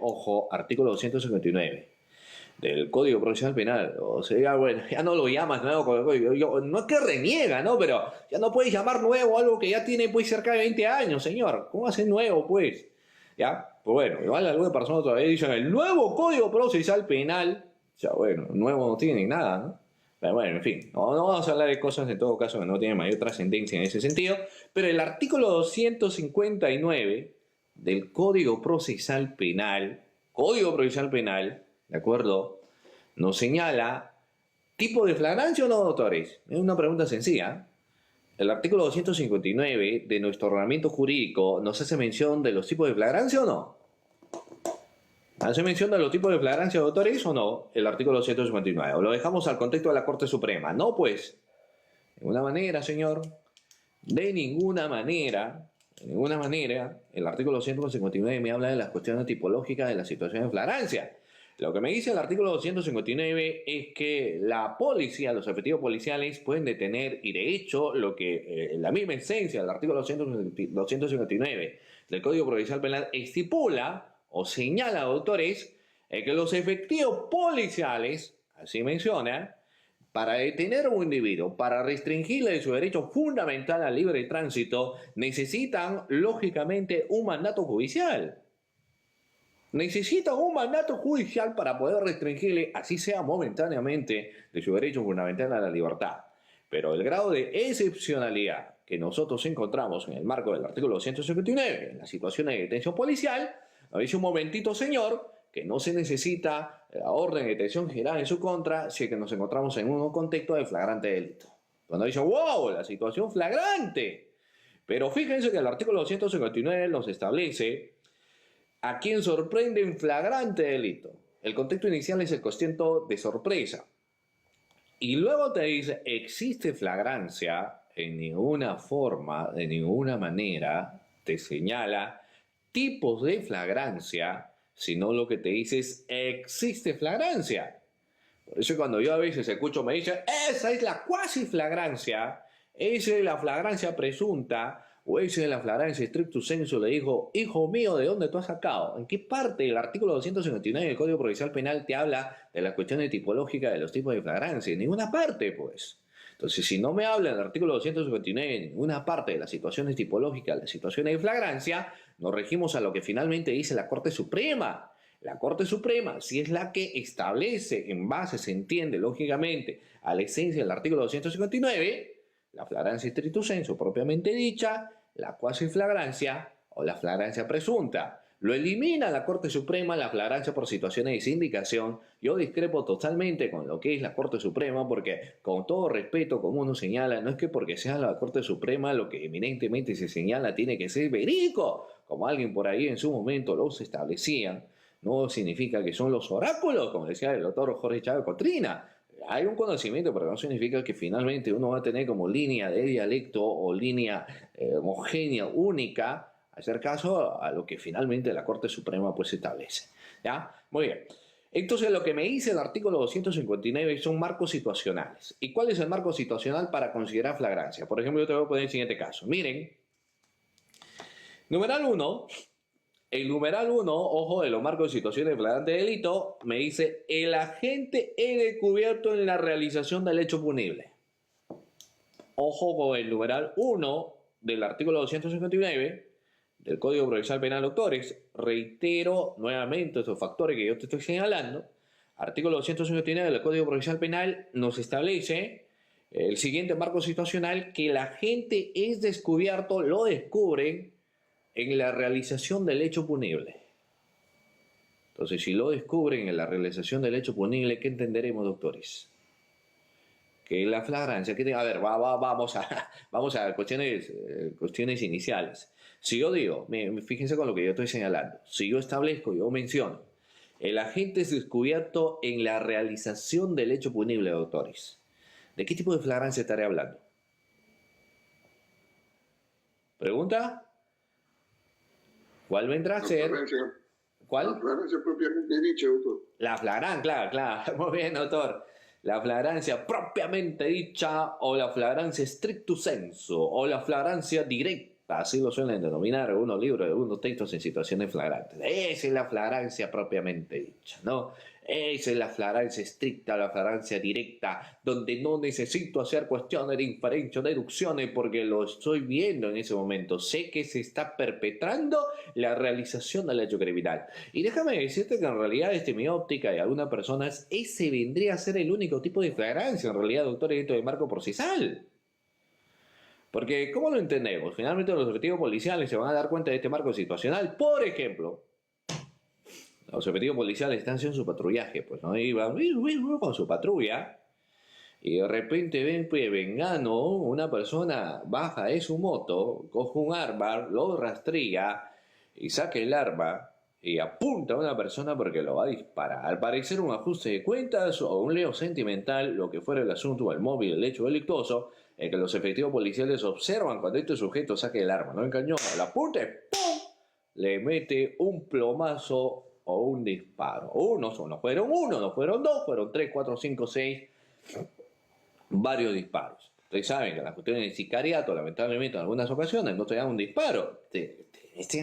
Ojo, artículo 259 del Código Procesal Penal. O sea, bueno, ya no lo llamas nuevo código. No es que reniega, ¿no? Pero ya no puedes llamar nuevo algo que ya tiene pues cerca de 20 años, señor. ¿Cómo hace nuevo, pues? ¿Ya? Pues bueno, igual algunas personas todavía dicen el nuevo Código Procesal Penal. O sea, bueno, nuevo no tiene nada, ¿no? Pero bueno, en fin, no vamos a hablar de cosas en todo caso que no tienen mayor trascendencia en ese sentido. Pero el artículo 259 del Código Procesal Penal, ¿de acuerdo? Nos señala tipo de flagrancia o no, doctores. Es una pregunta sencilla. El artículo 259 de nuestro ordenamiento jurídico nos hace mención de los tipos de flagrancia o no. ¿Hace mención de los tipos de flagrancia, doctores, o no? El artículo 259. O lo dejamos al contexto de la Corte Suprema. No, pues. De ninguna manera, señor. De ninguna manera. El artículo 259 me habla de las cuestiones tipológicas de la situación de flagrancia. Lo que me dice el artículo 259 es que la policía, los efectivos policiales pueden detener, y de hecho, lo que la misma esencia del artículo 259 del Código Procesal Penal estipula o señala, doctores, que los efectivos policiales, así menciona, para detener a un individuo, para restringirle su derecho fundamental al libre tránsito, necesitan, lógicamente, un mandato judicial. Necesitan un mandato judicial para poder restringirle, así sea momentáneamente, de su derecho fundamental a la libertad. Pero el grado de excepcionalidad que nosotros encontramos en el marco del artículo 259, en la situación de detención policial, nos dice un momentito, señor, que no se necesita la orden de detención general en su contra si es que nos encontramos en un contexto de flagrante delito. Cuando dice, wow, la situación flagrante. Pero fíjense que el artículo 259 nos establece a quien sorprende en flagrante delito. El contexto inicial es el contexto de sorpresa. Y luego te dice, existe flagrancia, en ninguna forma, de ninguna manera, te señala tipos de flagrancia, sino lo que te dice es, existe flagrancia. Por eso cuando yo a veces escucho, me dicen, esa es la cuasi flagrancia, esa es la flagrancia presunta, o esa es la flagrancia stricto sensu, le dijo, hijo mío, ¿de dónde tú has sacado? ¿En qué parte del artículo 259 del Código Procesal Penal te habla de las cuestiones tipológicas de los tipos de flagrancia? En ninguna parte, pues. Entonces, si no me habla del artículo 259 en ninguna parte de las situaciones tipológicas, las situaciones de flagrancia, nos regimos a lo que finalmente dice la Corte Suprema. La Corte Suprema, si es la que establece, en base, se entiende lógicamente, a la esencia del artículo 259, la flagrancia stricto sensu propiamente dicha, la cuasi flagrancia o la flagrancia presunta. Lo elimina la Corte Suprema, la flagrancia por situaciones de sindicación. Yo discrepo totalmente con lo que es la Corte Suprema porque, con todo respeto, como uno señala, no es que porque sea la Corte Suprema lo que eminentemente se señala tiene que ser verídico, como alguien por ahí en su momento los establecían. No significa que son los oráculos, como decía el doctor Jorge Chávez Cotrina. Hay un conocimiento, pero no significa que finalmente uno va a tener como línea de dialecto o línea homogénea, única, hacer caso a lo que finalmente la Corte Suprema pues establece. ¿Ya? Muy bien. Entonces lo que me dice el artículo 259 son marcos situacionales. ¿Y cuál es el marco situacional para considerar flagrancia? Por ejemplo, yo te voy a poner el siguiente caso. Miren, numeral 1, el numeral 1, ojo, de los marcos de situaciones de flagrante delito, me dice, el agente es descubierto en la realización del hecho punible. Ojo con el numeral 1 del artículo 259 del Código Procesal Penal, doctores. Reitero nuevamente esos factores que yo te estoy señalando. Artículo 259 del Código Procesal Penal nos establece el siguiente marco situacional, que el agente es descubierto, lo descubren en la realización del hecho punible. Entonces, si lo descubren en la realización del hecho punible, ¿qué entenderemos, doctores? Que la flagrancia, a ver, vamos a cuestiones iniciales. Si yo digo, fíjense con lo que yo estoy señalando, si yo establezco, yo menciono, el agente es descubierto en la realización del hecho punible, doctores. ¿De qué tipo de flagrancia estaré hablando? ¿Pregunta? ¿Cuál vendrá a ser? ¿Cuál? La flagrancia propiamente dicha, doctor. La flagrancia, claro. Muy bien, doctor. La flagrancia propiamente dicha, o la flagrancia stricto sensu, o la flagrancia directa, Así lo suelen denominar algunos libros, algunos textos en situaciones flagrantes. Esa es la flagrancia propiamente dicha, ¿no? Esa es la flagrancia estricta, la flagrancia directa, donde no necesito hacer cuestiones de inferencia o deducciones porque lo estoy viendo en ese momento. Sé que se está perpetrando la realización del hecho criminal. Y déjame decirte que en realidad, desde mi óptica y algunas personas, ese vendría a ser el único tipo de flagrancia, en realidad, doctor, dentro del marco procesal. Porque, ¿cómo lo entendemos? Finalmente los efectivos policiales se van a dar cuenta de este marco situacional. Por ejemplo, los efectivos policiales están haciendo su patrullaje, pues, ¿no? Y van con su patrulla y de repente ven, pues, vengano, una persona baja de su moto, coge un arma, lo rastrea y saca el arma y apunta a una persona porque lo va a disparar. Al parecer un ajuste de cuentas o un lío sentimental, lo que fuera el asunto, el móvil, el hecho delictuoso, que los efectivos policiales observan cuando este sujeto saca el arma, no engañó, la apunta y ¡pum! Le mete un plomazo o un disparo. No fueron uno, no fueron dos, fueron 3, 4, 5, 6, varios disparos. Ustedes saben que las cuestiones de sicariato, lamentablemente, en algunas ocasiones no te dan un disparo, te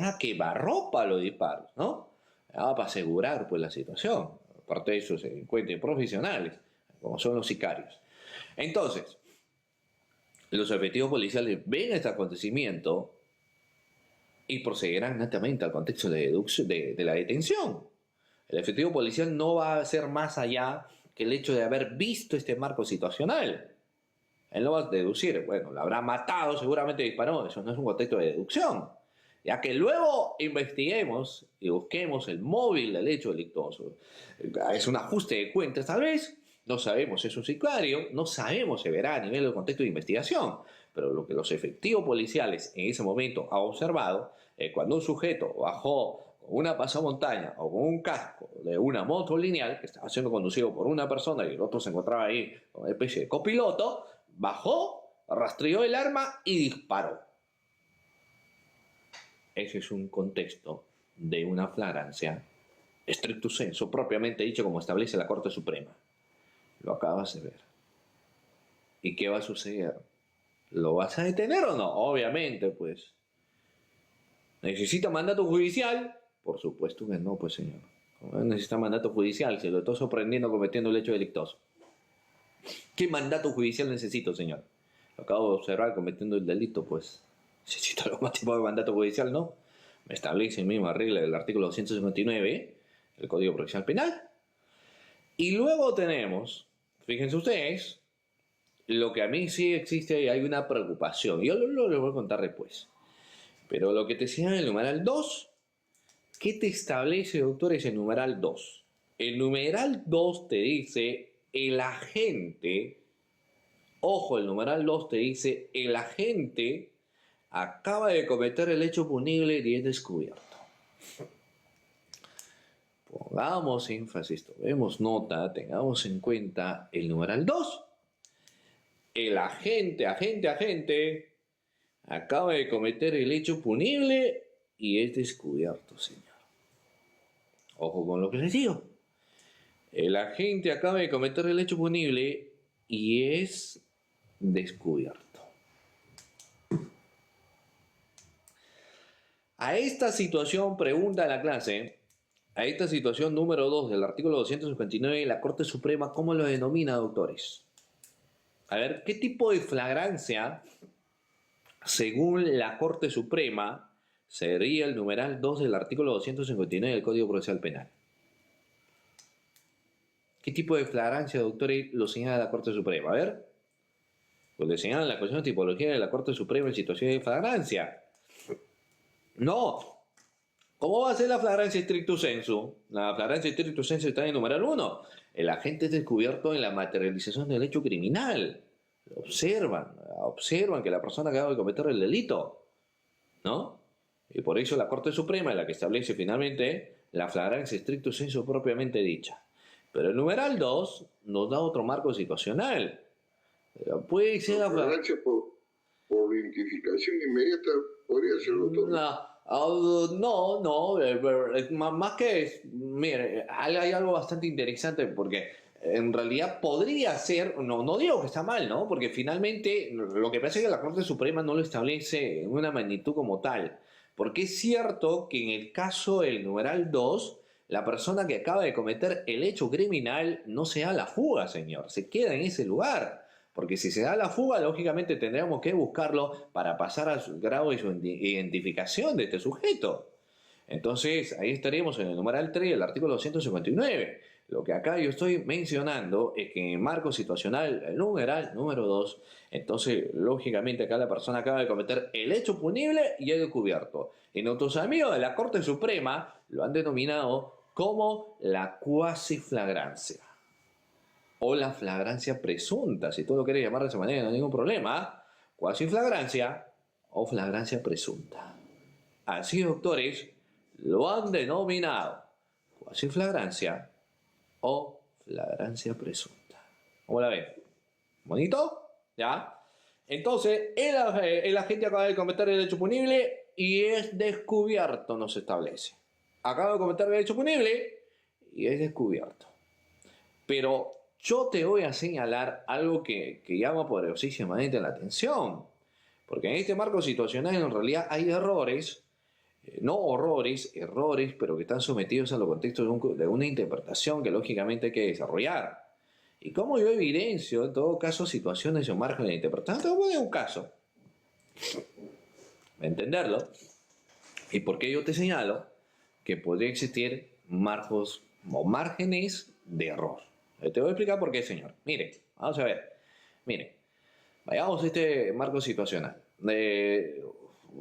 a quemarropa los disparos, ¿no? Para asegurar, pues, la situación. Aparte de esos delincuentes profesionales, como son los sicarios. Entonces, los efectivos policiales ven este acontecimiento y procederán netamente al contexto de la detención. El efectivo policial no va a hacer más allá que el hecho de haber visto este marco situacional. Él no va a deducir, bueno, lo habrá matado, seguramente disparó, eso no es un contexto de deducción. Ya que luego investiguemos y busquemos el móvil del hecho delictuoso. Es un ajuste de cuentas tal vez, no sabemos si es un sicario, no sabemos si verá a nivel del contexto de investigación, pero lo que los efectivos policiales en ese momento han observado es cuando un sujeto bajó con una pasamontaña o con un casco de una moto lineal que estaba siendo conducido por una persona y el otro se encontraba ahí con una especie de copiloto, bajó, rastreó el arma y disparó. Ese es un contexto de una flagrancia stricto sensu, propiamente dicho como establece la Corte Suprema. Lo acabas de ver. ¿Y qué va a suceder? ¿Lo vas a detener o no? Obviamente, pues. ¿Necesita mandato judicial? Por supuesto que no, pues, señor. ¿Cómo necesita mandato judicial? Se lo estoy sorprendiendo cometiendo el hecho delictuoso. ¿Qué mandato judicial necesito, señor? Lo acabo de observar cometiendo el delito, pues. ¿Necesito algo más tipo de mandato judicial? No. Me establece la misma regla del artículo 259 del Código Procesal Penal. Y luego tenemos, fíjense ustedes, lo que a mí sí existe, hay una preocupación. Yo lo voy a contar después. Pero lo que te decía en el numeral 2, ¿qué te establece, doctor, ese numeral 2? El numeral 2 te dice, el agente, ojo, el numeral 2 te dice, el agente acaba de cometer el hecho punible y es descubierto. Pongamos énfasis, tomemos nota, tengamos en cuenta el numeral 2. El agente acaba de cometer el hecho punible y es descubierto, señor. Ojo con lo que les digo. El agente acaba de cometer el hecho punible y es descubierto. A esta situación, pregunta la clase, a esta situación número 2 del artículo 259 de la Corte Suprema, ¿cómo lo denomina, doctores? A ver, ¿qué tipo de flagrancia, según la Corte Suprema, sería el numeral 2 del artículo 259 del Código Procesal Penal? ¿Qué tipo de flagrancia, doctores, lo señala la Corte Suprema? A ver, pues le señalan la cuestión de tipología de la Corte Suprema en situaciones de flagrancia. No. ¿Cómo va a ser la flagrancia stricto sensu? La flagrancia stricto sensu está en el numeral 1. El agente es descubierto en la materialización del hecho criminal. Observan que la persona acaba de cometer el delito, ¿no? Y por eso la Corte Suprema es la que establece finalmente la flagrancia stricto sensu propiamente dicha. Pero el numeral 2 nos da otro marco situacional. Puede ser la flagrancia por identificación inmediata, podría ser otro. No, más que, mire, hay algo bastante interesante porque en realidad podría ser, no digo que está mal, ¿no? Porque finalmente lo que pasa es que la Corte Suprema no lo establece en una magnitud como tal. Porque es cierto que en el caso del numeral 2 la persona que acaba de cometer el hecho criminal no se da la fuga, señor, se queda en ese lugar. Porque si se da la fuga, lógicamente tendríamos que buscarlo para pasar al grado de su identificación de este sujeto. Entonces, ahí estaríamos en el numeral 3 del artículo 259. Lo que acá yo estoy mencionando es que en marco situacional, el numeral número 2, entonces, lógicamente, acá la persona acaba de cometer el hecho punible y es descubierto. Y nuestros amigos de la Corte Suprema lo han denominado como la cuasiflagrancia o la flagrancia presunta. Si tú lo quieres llamar de esa manera, no hay ningún problema. Cuasiflagrancia o flagrancia presunta. Así, doctores, lo han denominado cuasiflagrancia o flagrancia presunta. ¿Cómo la ven? ¿Bonito? ¿Ya? Entonces, el agente acaba de cometer el hecho punible y es descubierto, nos establece. Acaba de cometer el hecho punible y es descubierto. Pero yo te voy a señalar algo que llama poderosísimamente la atención. Porque en este marco situacional en realidad hay errores, no horrores, errores, pero que están sometidos a los contextos de una interpretación que lógicamente hay que desarrollar. Y como yo evidencio, en todo caso, situaciones en margen de interpretación, te voy a poner un caso. Entenderlo. ¿Y por qué yo te señalo que podría existir marcos o márgenes de error? Te voy a explicar por qué, señor. Mire, vamos a ver. Mire, vayamos a este marco situacional.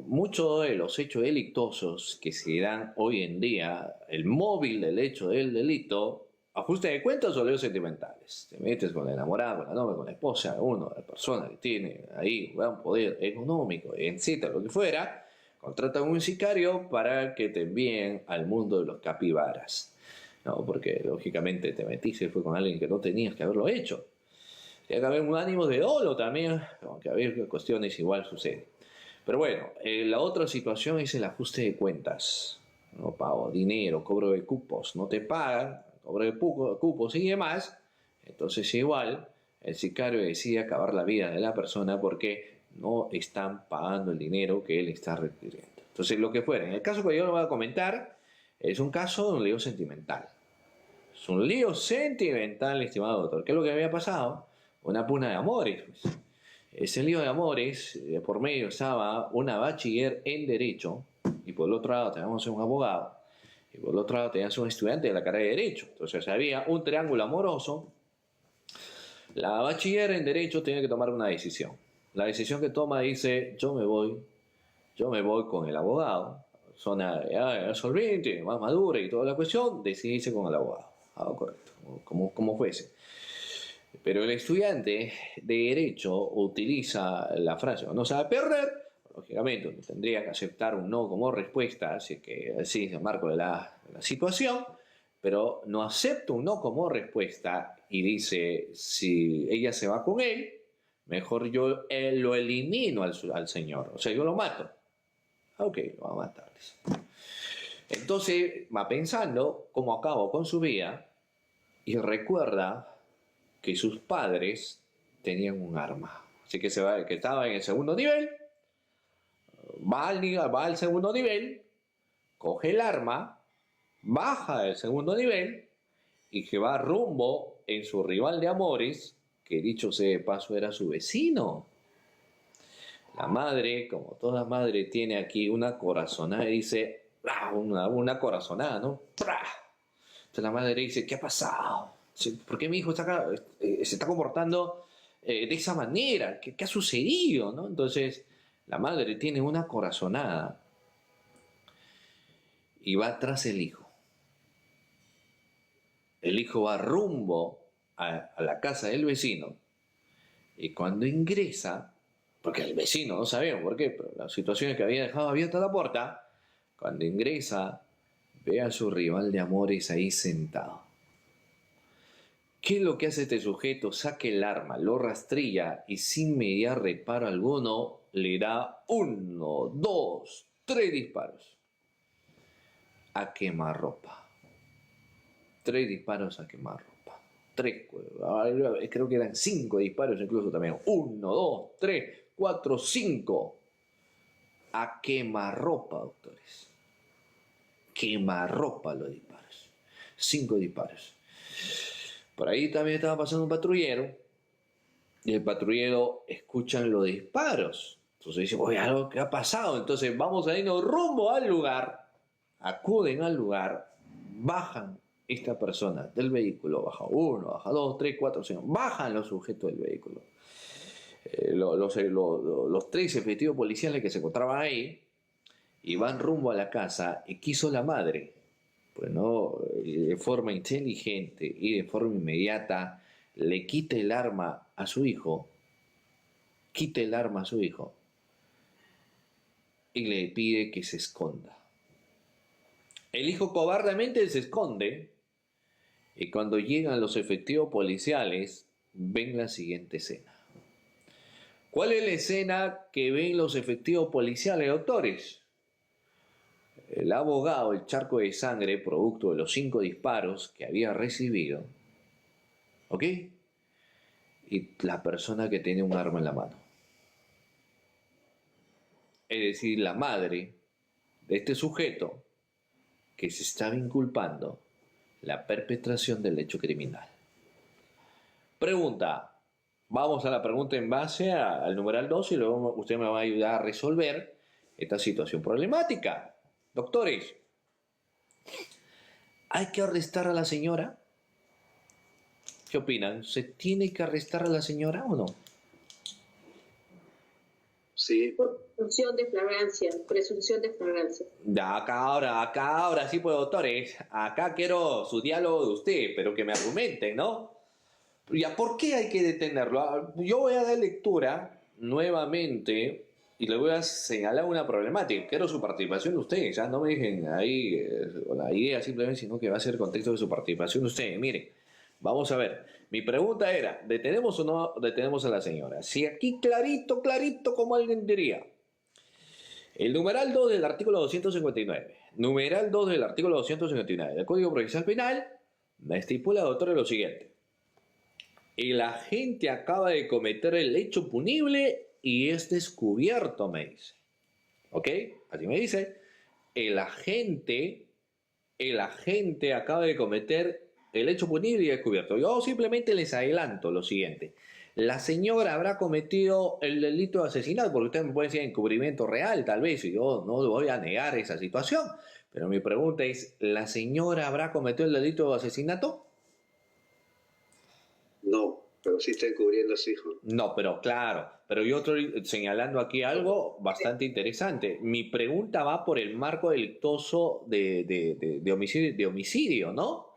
Muchos de los hechos delictuosos que se dan hoy en día, el móvil del hecho del delito, ajuste de cuentas o líos sentimentales. Te metes con la enamorada, con la novia, con la esposa, uno, la persona que tiene ahí un poder económico, etcétera, lo que fuera, contratan un sicario para que te envíen al mundo de los capibaras. No, porque lógicamente te metiste fue con alguien que no tenías que haberlo hecho. Tiene que haber un ánimo de dolo también, aunque a ver cuestiones igual sucede. Pero bueno, la otra situación es el ajuste de cuentas. No pago dinero, cobro de cupos, no te pagan, cobro de cupos y demás. Entonces igual el sicario decide acabar la vida de la persona porque no están pagando el dinero que él está requiriendo. Entonces lo que fuera, en el caso que yo le voy a comentar, es un caso de un lío sentimental. Es un lío sentimental, estimado doctor. ¿Qué es lo que había pasado? Una puna de amores. Pues. Ese lío de amores, por medio estaba una bachiller en Derecho, y por el otro lado teníamos un abogado, y por el otro lado teníamos un estudiante de la carrera de Derecho. Entonces había un triángulo amoroso. La bachiller en Derecho tiene que tomar una decisión. La decisión que toma dice, yo me voy con el abogado, persona solvente, más madura y toda la cuestión, decide con el abogado. Correcto, como fuese. Pero el estudiante de Derecho utiliza la frase no sabe perder, lógicamente tendría que aceptar un no como respuesta, así que así es el marco de la situación, pero no acepta un no como respuesta y dice, si ella se va con él, mejor yo lo elimino al señor, o sea, yo lo mato. Ok, lo va a matar. Entonces va pensando cómo acabó con su vida y recuerda que sus padres tenían un arma. Así que que estaba en el segundo nivel, va al segundo nivel, coge el arma, baja del segundo nivel y que va rumbo en su rival de amores, que dicho sea de paso era su vecino. La madre, como toda madre, tiene aquí una corazonada y dice, una corazonada, ¿no? Entonces la madre dice, ¿qué ha pasado? ¿Por qué mi hijo se está comportando de esa manera? ¿Qué ha sucedido? ¿No? Entonces la madre tiene una corazonada y va tras el hijo. El hijo va rumbo a la casa del vecino y cuando ingresa, porque el vecino, no sabemos por qué, pero la situación es que había dejado abierta la puerta, cuando ingresa ve a su rival de amores ahí sentado. ¿Qué es lo que hace este sujeto? Saca el arma, lo rastrilla y sin mediar reparo alguno le da 1, 2, 3 disparos a quemarropa. 3 disparos a quemarropa. 3, creo que eran 5 disparos incluso también. 1, 2, 3, 4, 5. A quemarropa, doctores. Quemarropa los disparos. 5 disparos. Por ahí también estaba pasando un patrullero. Y el patrullero escuchan los disparos. Entonces dice, oye, algo que ha pasado. Entonces vamos a irnos rumbo al lugar. Acuden al lugar. Bajan esta persona del vehículo. Baja 1, baja 2, 3, 4, 5. Bajan los sujetos del vehículo. Los 3 efectivos policiales que se encontraban ahí. Y van rumbo a la casa. ¿Y qué hizo la madre? Pues no, de forma inteligente y de forma inmediata le quita el arma a su hijo, y le pide que se esconda. El hijo cobardemente se esconde y cuando llegan los efectivos policiales ven la siguiente escena. ¿Cuál es la escena que ven los efectivos policiales, doctores? El abogado, el charco de sangre producto de los 5 disparos que había recibido, ¿ok? Y la persona que tiene un arma en la mano. Es decir, la madre de este sujeto que se estaba inculpando la perpetración del hecho criminal. Pregunta. Vamos a la pregunta en base al numeral 2 y luego usted me va a ayudar a resolver esta situación problemática. Doctores, ¿hay que arrestar a la señora? ¿Qué opinan? ¿Se tiene que arrestar a la señora o no? Sí. Presunción de flagrancia. Acá ahora sí, pues, doctores. Acá quiero su diálogo de usted, pero que me argumenten, ¿no? Ya, ¿por qué hay que detenerlo? Yo voy a dar lectura nuevamente y le voy a señalar una problemática. Quiero su participación de ustedes, ya no me dejen ahí la idea simplemente, sino que va a ser el contexto de su participación de ustedes. Miren, vamos a ver. Mi pregunta era, ¿detenemos o no detenemos a la señora? Si aquí clarito, como alguien diría. El numeral 2 del artículo 259. Numeral 2 del artículo 259 del Código Procesal Penal me estipula, doctor, lo siguiente. El agente acaba de cometer el hecho punible y es descubierto, me dice. ¿Ok? Así me dice. El agente acaba de cometer el hecho punible y descubierto. Yo simplemente les adelanto lo siguiente. La señora habrá cometido el delito de asesinato, porque usted me puede decir encubrimiento real, tal vez, y yo no voy a negar esa situación. Pero mi pregunta es, ¿la señora habrá cometido el delito de asesinato? No, pero sí está encubriendo a su hijo. No, pero claro, pero yo estoy señalando aquí algo bastante interesante. Mi pregunta va por el marco delictuoso de homicidio, ¿no?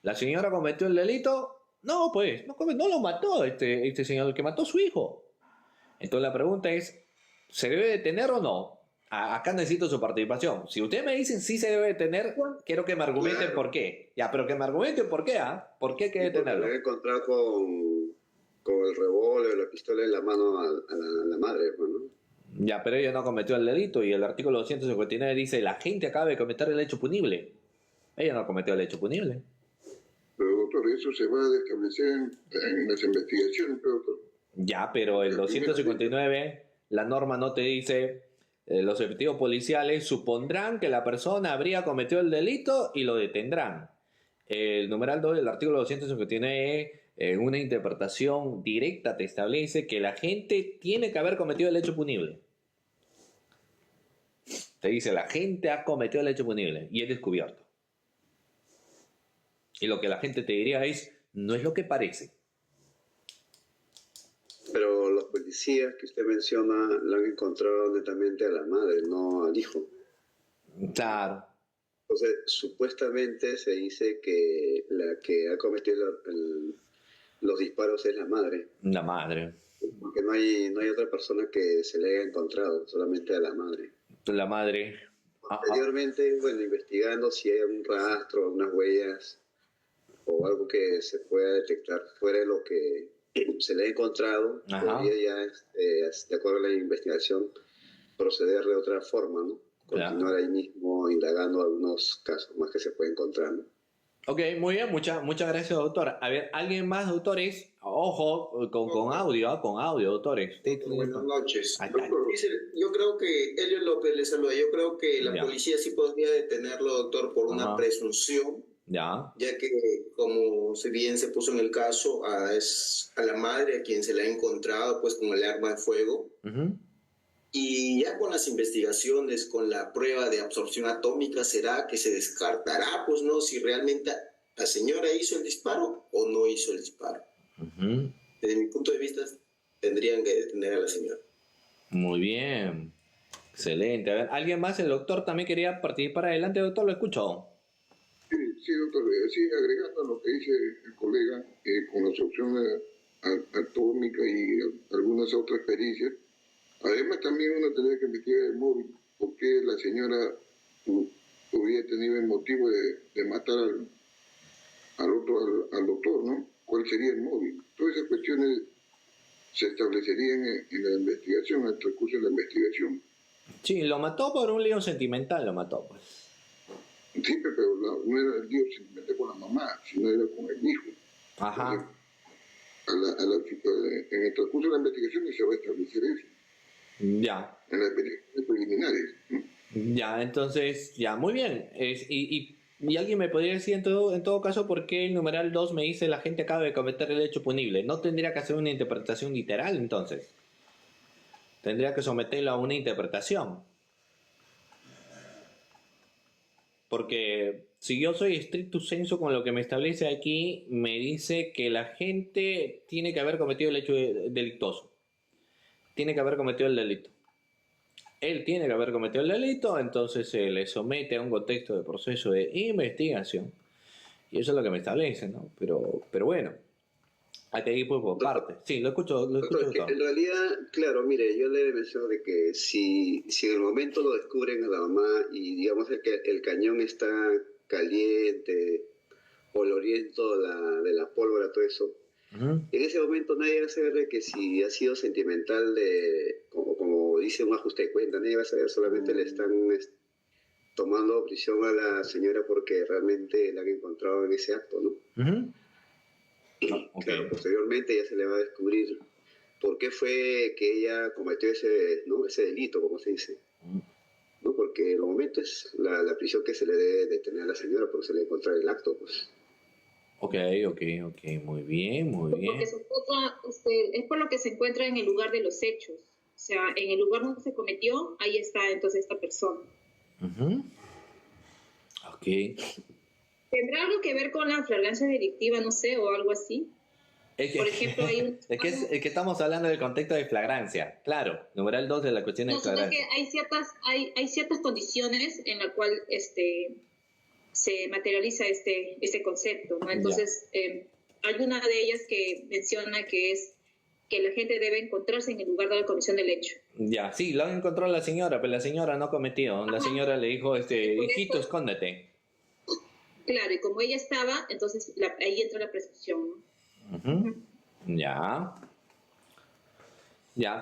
¿La señora cometió el delito? No, pues, no lo mató este señor, el que mató a su hijo. Entonces la pregunta es, ¿se debe detener o no? Acá necesito su participación. Si ustedes me dicen sí se debe detener, quiero que me argumenten por qué. Ya, pero que me argumenten por qué, ¿ah? ¿Por qué hay que detenerlo? Porque encontrar con el revólver, la pistola en la mano a la madre, ¿no? Ya, pero ella no cometió el delito y el artículo 259 dice, la gente acaba de cometer el hecho punible. Ella no cometió el hecho punible. Pero, doctor, eso se va a establecer en las investigaciones, doctor. Ya, pero el 259, la norma no te dice, los efectivos policiales supondrán que la persona habría cometido el delito y lo detendrán. El numeral 2 del artículo 259, en una interpretación directa, te establece que la gente tiene que haber cometido el hecho punible. Te dice, la gente ha cometido el hecho punible y es descubierto. Y lo que la gente te diría es, no es lo que parece. Pero los policías que usted menciona lo han encontrado netamente a la madre, no al hijo. Claro. Entonces, supuestamente se dice que la que ha cometido los disparos es la madre. La madre. Porque no hay otra persona que se le haya encontrado, solamente a la madre. La madre. Anteriormente, bueno, investigando si hay un rastro, unas huellas o algo que se pueda detectar fuera de lo que se le ha encontrado, podría ya, de acuerdo a la investigación, proceder de otra forma, ¿no? Continuar ahí mismo indagando algunos casos más que se pueden encontrar, ¿no? Ok, muy bien, muchas gracias, doctor. A ver, ¿alguien más, doctores? Ojo, con audio, con audio, doctores. Buenas noches. Ahí está. Yo creo que Elio López le saluda. Yo creo que la Ya. policía sí podría detenerlo, doctor, por una presunción, Ya. ya que, como si bien se puso en el caso, es a la madre a quien se le ha encontrado pues con el arma de fuego. Y ya con las investigaciones, con la prueba de absorción atómica, será que se descartará, pues no, si realmente la señora hizo el disparo o no hizo el disparo. Desde mi punto de vista, tendrían que detener a la señora. Muy bien. Excelente. A ver, ¿alguien más? El doctor también quería participar. Adelante, doctor, lo escucho. Sí, doctor. Sí, agregando a lo que dice el colega, con la absorción atómica y algunas otras pericias, además también uno tendría que investigar el móvil, porque la señora hubiera tenido el motivo de matar al doctor, ¿no? ¿Cuál sería el móvil? Todas esas cuestiones se establecerían en la investigación, en el transcurso de la investigación. Sí, lo mató por un lío sentimental, lo mató, pues. Sí, pero no era el lío sentimental con la mamá, sino era con el hijo. Ajá. Entonces, en el transcurso de la investigación se va a establecer eso. Ya. En las investigaciones preliminares, ¿no? Ya, entonces, ya, muy bien. Y alguien me podría decir en todo caso por qué el numeral 2 me dice la gente acaba de cometer el hecho punible. No tendría que hacer una interpretación literal, entonces. Tendría que someterlo a una interpretación. Porque si yo soy stricto sensu con lo que me establece aquí, me dice que la gente tiene que haber cometido el hecho delictuoso. Tiene que haber cometido el delito. Él tiene que haber cometido el delito, entonces se le somete a un contexto de proceso de investigación. Y eso es lo que me establece, ¿no? Pero bueno, hay que ir por partes. Sí, lo escucho. En realidad, claro, mire, yo le menciono de que si en el momento lo descubren a la mamá y digamos que el cañón está caliente, oloriento de la pólvora, todo eso, en ese momento nadie va a saber que si ha sido sentimental, como dice un ajuste de cuenta, nadie va a saber, solamente le están tomando prisión a la señora porque realmente la han encontrado en ese acto, ¿no? Claro, posteriormente ya se le va a descubrir por qué fue que ella cometió ese delito, como se dice. ¿No? Porque en el momento es la prisión que se le debe detener a la señora porque se le encontró el acto, pues. Ok, muy bien. Porque es por lo que se encuentra en el lugar de los hechos. O sea, en el lugar donde se cometió, ahí está entonces esta persona. Ok. ¿Tendrá algo que ver con la flagrancia delictiva, no sé, o algo así? Por ejemplo, hay es que estamos hablando del contexto de flagrancia, claro, numeral 2 de la cuestión de flagrancia. No, es que hay ciertas condiciones en las cuales se materializa este concepto, ¿no? Entonces, hay una de ellas que menciona que es que la gente debe encontrarse en el lugar de la comisión del hecho. Ya, sí, lo encontró la señora, pero la señora no cometió. La señora le dijo, hijito, escóndete. Claro, y como ella estaba, entonces ahí entra la presunción, ¿no? Ya,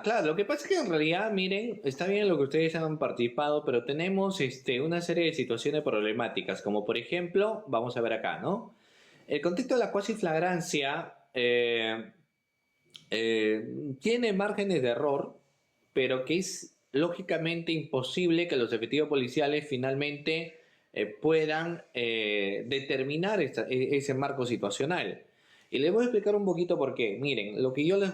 claro, lo que pasa es que en realidad, miren, está bien lo que ustedes han participado, pero tenemos una serie de situaciones problemáticas, como por ejemplo, vamos a ver acá, ¿no? El contexto de la cuasiflagrancia tiene márgenes de error, pero que es lógicamente imposible que los efectivos policiales finalmente puedan determinar ese marco situacional. Y les voy a explicar un poquito por qué. Miren, lo que yo les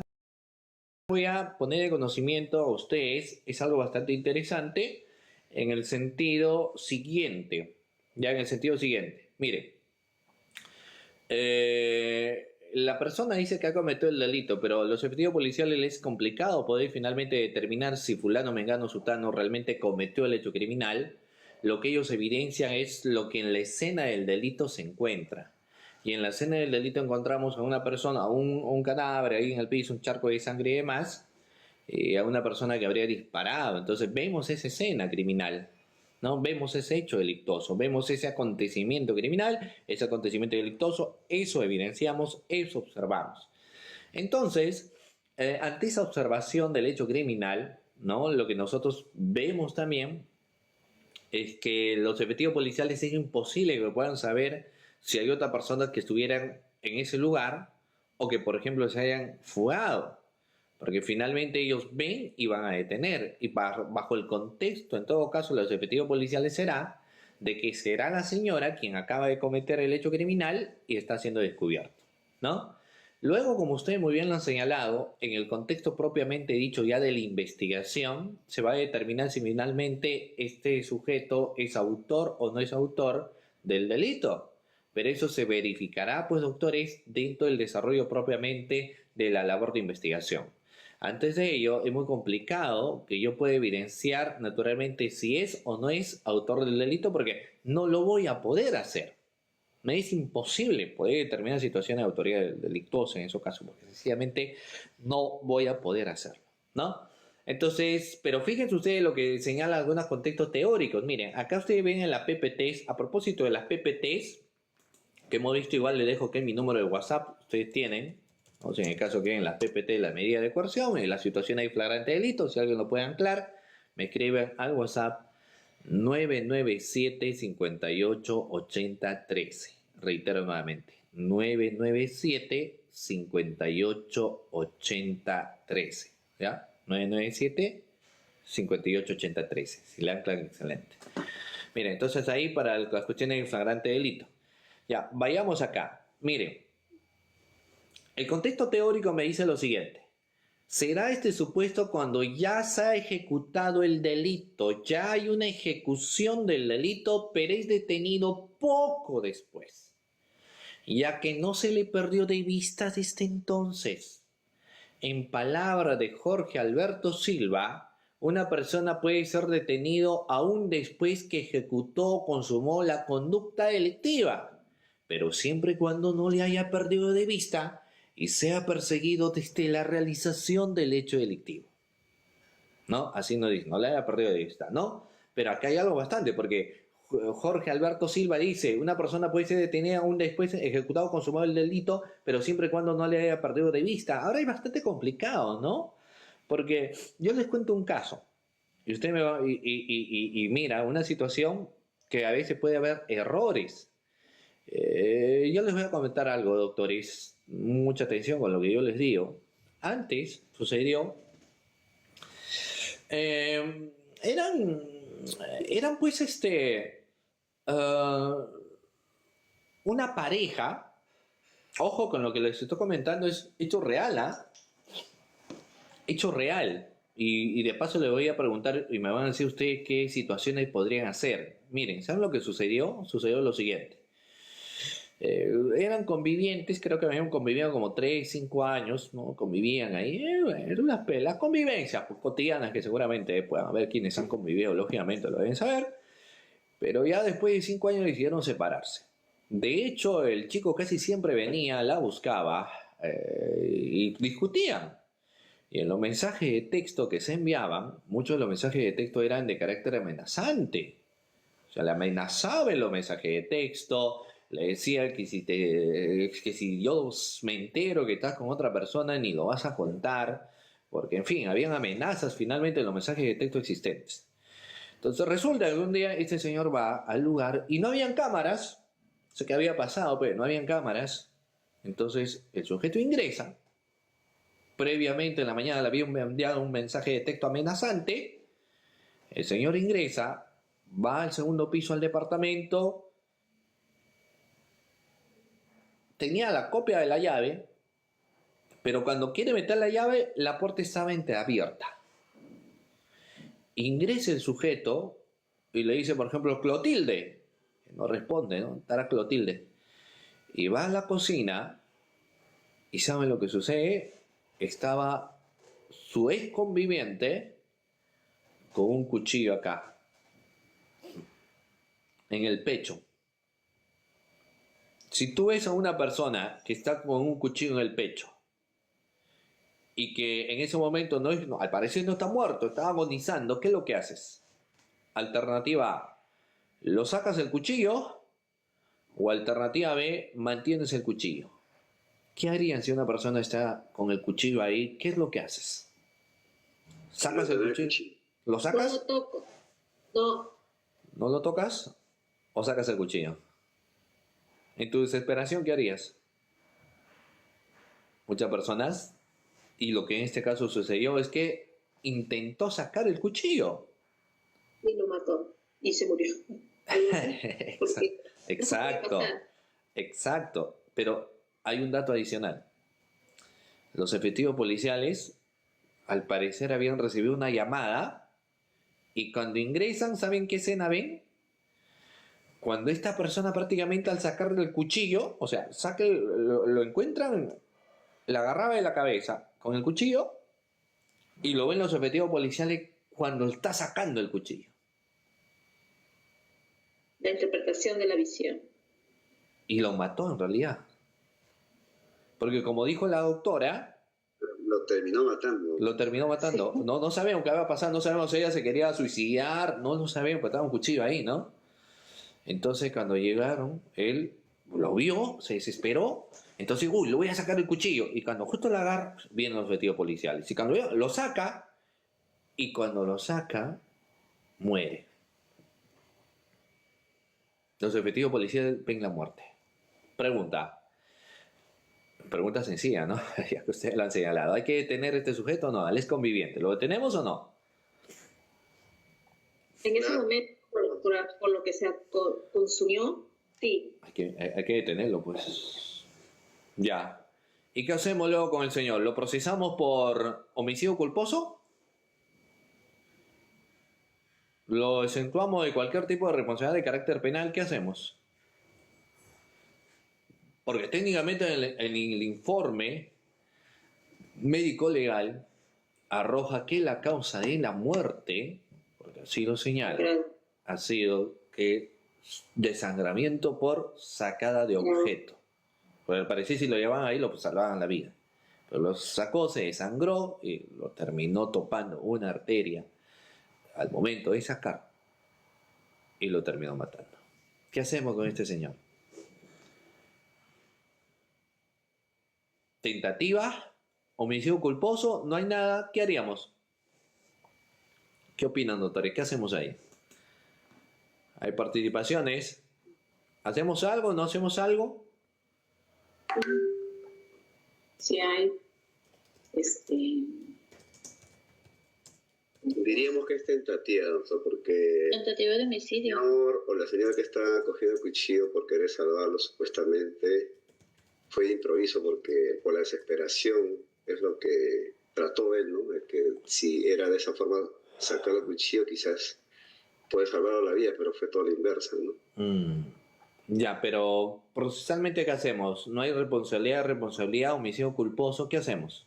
voy a poner de conocimiento a ustedes es algo bastante interesante en el sentido siguiente. Ya en el sentido siguiente. Miren. La persona dice que ha cometido el delito, pero a los efectivos policiales les es complicado poder finalmente determinar si fulano, mengano, sutano realmente cometió el hecho criminal. Lo que ellos evidencian es lo que en la escena del delito se encuentra. Y en la escena del delito encontramos a una persona, un cadáver ahí en el piso, un charco de sangre y demás, a una persona que habría disparado. Entonces vemos esa escena criminal, ¿no? Vemos ese hecho delictuoso, vemos ese acontecimiento criminal, ese acontecimiento delictuoso, eso evidenciamos, eso observamos. Entonces, ante esa observación del hecho criminal, ¿no? Lo que nosotros vemos también es que los efectivos policiales es imposible que puedan saber si hay otras personas que estuvieran en ese lugar o que, por ejemplo, se hayan fugado. Porque finalmente ellos ven y van a detener. Y bajo el contexto, en todo caso, los efectivos policiales será de que será la señora quien acaba de cometer el hecho criminal y está siendo descubierto, ¿no? Luego, como ustedes muy bien lo han señalado, en el contexto propiamente dicho ya de la investigación, se va a determinar si finalmente este sujeto es autor o no es autor del delito. Pero eso se verificará, pues, doctores, dentro del desarrollo propiamente de la labor de investigación. Antes de ello, es muy complicado que yo pueda evidenciar naturalmente si es o no es autor del delito porque no lo voy a poder hacer. Me es imposible poder determinar situaciones de autoridad delictuosa en esos casos porque sencillamente no voy a poder hacerlo, ¿no? Entonces, pero fíjense ustedes lo que señala algunos contextos teóricos. Miren, acá ustedes ven en las PPTs, a propósito de las PPTs, que hemos visto, igual les dejo que es mi número de WhatsApp, ustedes tienen, o sea, en el caso que en las PPT, la medida de coerción, en la situación de flagrante delito, si alguien lo puede anclar, me escriben al WhatsApp 997-588013. Reitero nuevamente, 997-588013. ¿Ya? 997-588013. Si le anclan, excelente. Miren, entonces ahí para las cuestiones de flagrante delito. Ya, vayamos acá. Miren, el contexto teórico me dice lo siguiente. Será este supuesto cuando ya se ha ejecutado el delito, ya hay una ejecución del delito, pero es detenido poco después, ya que no se le perdió de vista desde entonces. En palabras de Jorge Alberto Silva, una persona puede ser detenido aún después que ejecutó o consumó la conducta delictiva, pero siempre y cuando no le haya perdido de vista y sea perseguido desde la realización del hecho delictivo. ¿No? Así no dice, no le haya perdido de vista, ¿no? Pero acá hay algo bastante, porque Jorge Alberto Silva dice, una persona puede ser detenida aún después ejecutado o consumado el delito, pero siempre y cuando no le haya perdido de vista. Ahora es bastante complicado, ¿no? Porque yo les cuento un caso, y usted me va, y mira, una situación que a veces puede haber errores. Yo les voy a comentar algo, doctores. Mucha atención con lo que yo les digo. Antes sucedió, eran pues una pareja. Ojo con lo que les estoy comentando, es hecho real, ¿ah? Hecho real. Y de paso les voy a preguntar y me van a decir ustedes qué situaciones podrían hacer. Miren, ¿saben lo que sucedió? Sucedió lo siguiente. Eran convivientes, creo que habían convivido como 3, 5 años, ¿no? Convivían ahí, eran las convivencias pues, cotidianas que seguramente puedan haber quienes han convivido, lógicamente lo deben saber, pero ya después de 5 años decidieron separarse. De hecho, el chico casi siempre venía, la buscaba y discutían. Y en los mensajes de texto que se enviaban, muchos de los mensajes de texto eran de carácter amenazante. O sea, le amenazaba en los mensajes de texto. Le decía que si yo me entero que estás con otra persona ni lo vas a contar, porque en fin, habían amenazas finalmente en los mensajes de texto existentes. Entonces resulta que un día este señor va al lugar y no habían cámaras, no sé qué había pasado, pero no habían cámaras. Entonces el sujeto ingresa, previamente en la mañana le había enviado un mensaje de texto amenazante, el señor ingresa, va al segundo piso al departamento, tenía la copia de la llave, pero cuando quiere meter la llave, la puerta estaba entreabierta. Ingresa el sujeto y le dice, por ejemplo, Clotilde. No responde, ¿no? Estará Clotilde. Y va a la cocina y ¿saben lo que sucede? Estaba su ex conviviente con un cuchillo acá, en el pecho. Si tú ves a una persona que está con un cuchillo en el pecho y que en ese momento al parecer no está muerto, está agonizando, ¿qué es lo que haces? Alternativa A, ¿lo sacas el cuchillo? O alternativa B, mantienes el cuchillo. ¿Qué harían si una persona está con el cuchillo ahí? ¿Qué es lo que haces? ¿Sacas el cuchillo? ¿Lo sacas? No lo toco. No. ¿No lo tocas? ¿O sacas el cuchillo? En tu desesperación, ¿qué harías? Muchas personas, y lo que en este caso sucedió es que intentó sacar el cuchillo. Y lo mató. Y se murió. Exacto. Exacto. Pero hay un dato adicional. Los efectivos policiales, al parecer, habían recibido una llamada y cuando ingresan, ¿saben qué escena ven? Cuando esta persona prácticamente al sacarle el cuchillo, o sea, lo encuentran, la agarraba de la cabeza con el cuchillo y lo ven los efectivos policiales cuando está sacando el cuchillo. La interpretación de la visión. Y lo mató en realidad. Porque como dijo la doctora... Lo terminó matando. Lo terminó matando. Sí. No sabemos qué había pasado, no sabemos si ella se quería suicidar, no sabemos, porque estaba un cuchillo ahí, ¿no? Entonces cuando llegaron, él lo vio, se desesperó, entonces, le voy a sacar el cuchillo. Y cuando justo lo agarra, vienen los efectivos policiales. Y cuando lo saca, muere. Los efectivos policiales ven la muerte. Pregunta sencilla, ¿no? Ya que ustedes lo han señalado. ¿Hay que detener a este sujeto o no? ¿Él es conviviente? ¿Lo detenemos o no? En ese momento, por lo que se consumió, sí. Hay que detenerlo, pues. Ya. ¿Y qué hacemos luego con el señor? ¿Lo procesamos por homicidio culposo? ¿Lo exentuamos de cualquier tipo de responsabilidad de carácter penal? ¿Qué hacemos? Porque técnicamente en el informe médico legal arroja que la causa de la muerte, porque así lo señala, ha sido que desangramiento por sacada de objeto. Porque al parecer si lo llevaban ahí lo salvaban la vida. Pero lo sacó, se desangró y lo terminó topando una arteria al momento de sacar y lo terminó matando. ¿Qué hacemos con este señor? Tentativa, homicidio culposo, no hay nada, ¿qué haríamos? ¿Qué opinan, doctores? ¿Qué hacemos ahí? Hay participaciones. ¿Hacemos algo? ¿No hacemos algo? Sí hay. Diríamos que es tentativa, doctor, porque... Tentativa de homicidio. El señor o la señora que está cogiendo el cuchillo por querer salvarlo supuestamente fue de improviso, porque por la desesperación es lo que trató él, ¿no? De que si era de esa forma sacar el cuchillo quizás puede salvar la vida, pero fue todo la inversa, ¿no? Ya, pero procesalmente ¿qué hacemos? ¿No hay responsabilidad, homicidio culposo? ¿Qué hacemos?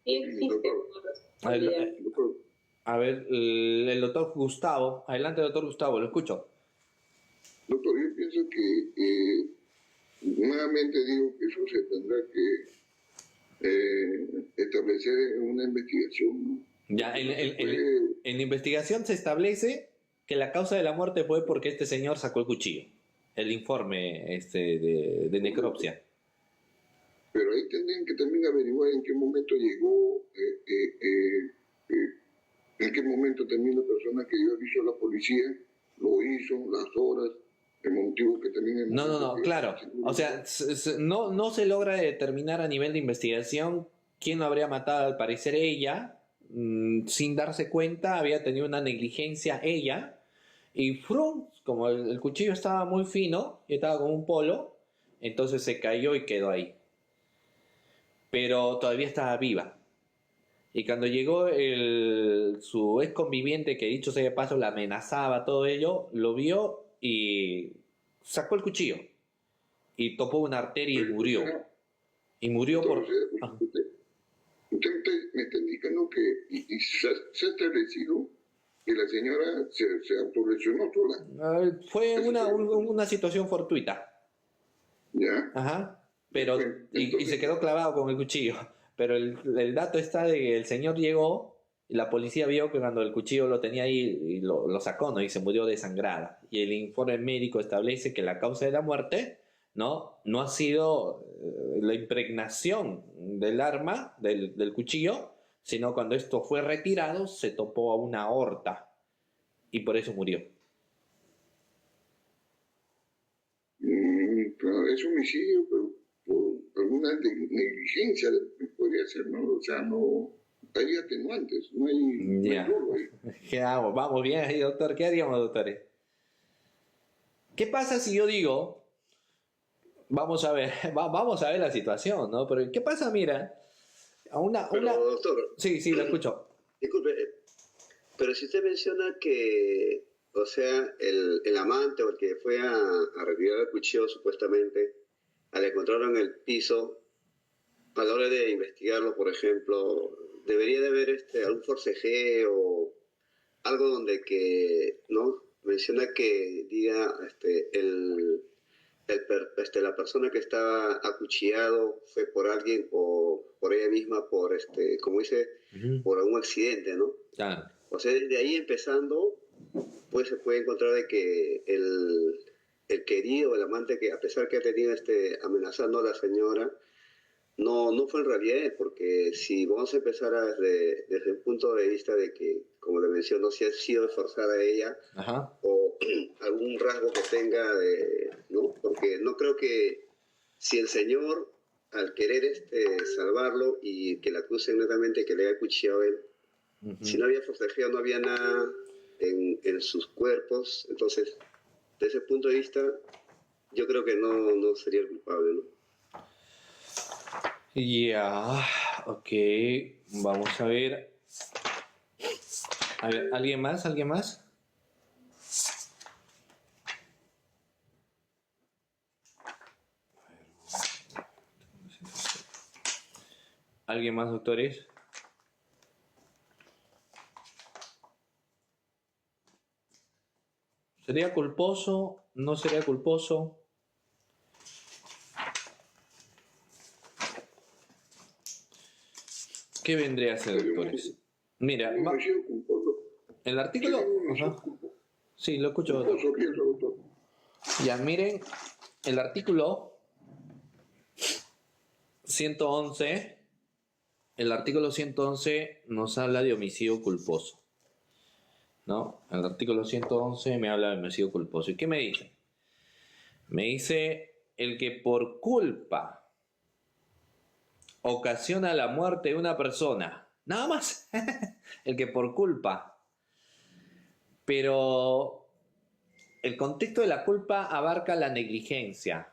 Sí existe. A ver, el doctor Gustavo. Adelante, doctor Gustavo, lo escucho. Doctor, yo pienso que nuevamente digo que eso se tendrá que establecer en una investigación, ¿no? Ya, en la investigación se establece que la causa de la muerte fue porque este señor sacó el cuchillo. El informe de necropsia. Pero ahí tendrían que también averiguar en qué momento llegó, en qué momento también la persona que dio aviso a la policía lo hizo, las horas, el motivo que también... No, claro. O sea, no se logra determinar a nivel de investigación quién lo habría matado. Al parecer ella, sin darse cuenta, había tenido una negligencia ella. Y ¡frum! Como el cuchillo estaba muy fino y estaba como un polo, entonces se cayó y quedó ahí. Pero todavía estaba viva. Y cuando llegó su ex conviviente, que dicho sea de paso la amenazaba, todo ello, lo vio y sacó el cuchillo. Y topó una arteria y murió. Y murió por... Usted me está indicando que se ha establecido que la señora se autolesionó sola. Fue una situación fortuita. ¿Ya? Ajá. Pero, y se quedó clavado con el cuchillo. Pero el dato está de que el señor llegó y la policía vio que cuando el cuchillo lo tenía ahí y lo sacó, ¿no? Y se murió desangrada. Y el informe médico establece que la causa de la muerte no ha sido la impregnación del arma, del cuchillo, sino cuando esto fue retirado se topó a una aorta y por eso murió. Claro, es homicidio, pero por alguna negligencia podría ser, ¿no? O sea, no hay atenuantes, no hay dolo ahí. ¿Qué hago? Vamos bien ahí, doctor. ¿Qué haríamos, doctores? ¿Qué pasa si yo digo, vamos a ver la situación, ¿no? Pero ¿qué pasa, mira? Doctor. Sí, lo escucho. Disculpe, pero si usted menciona que, o sea, el amante o el que fue a retirar el cuchillo supuestamente, al encontrarlo en el piso, a la hora de investigarlo, por ejemplo, debería de haber algún forcejeo, algo donde que, ¿no? Menciona que diga la persona que estaba acuchillado fue por alguien o por ella misma, como dice, por algún accidente, ¿no? Claro. O sea, desde ahí empezando, pues se puede encontrar de que el querido, el amante que a pesar que ha tenido amenazando a la señora, no fue en realidad él, porque si vamos a empezar desde el punto de vista de que, como le menciono, si ha sido forzada a ella, Ajá. o algún rasgo que tenga, ¿no? Porque no creo que si el señor, al querer salvarlo y que le acusen netamente que le haya cuchillado a él, si no había forcejeo, no había nada en sus cuerpos, entonces, desde ese punto de vista, yo creo que no sería el culpable, ¿no? Ya, ok, vamos a ver. A ver, ¿alguien más? ¿Alguien más? ¿Alguien más, doctores? ¿Sería culposo? ¿No sería culposo? ¿Qué vendría a ser, doctores? Mira, el artículo... Ajá. Sí, lo escucho, doctor. Ya, miren, el artículo 111, el artículo 111 nos habla de homicidio culposo, ¿no? El artículo 111 me habla de homicidio culposo. ¿Y qué me dice? Me dice el que por culpa ocasiona la muerte de una persona. Nada más. El que por culpa. Pero el contexto de la culpa abarca la negligencia,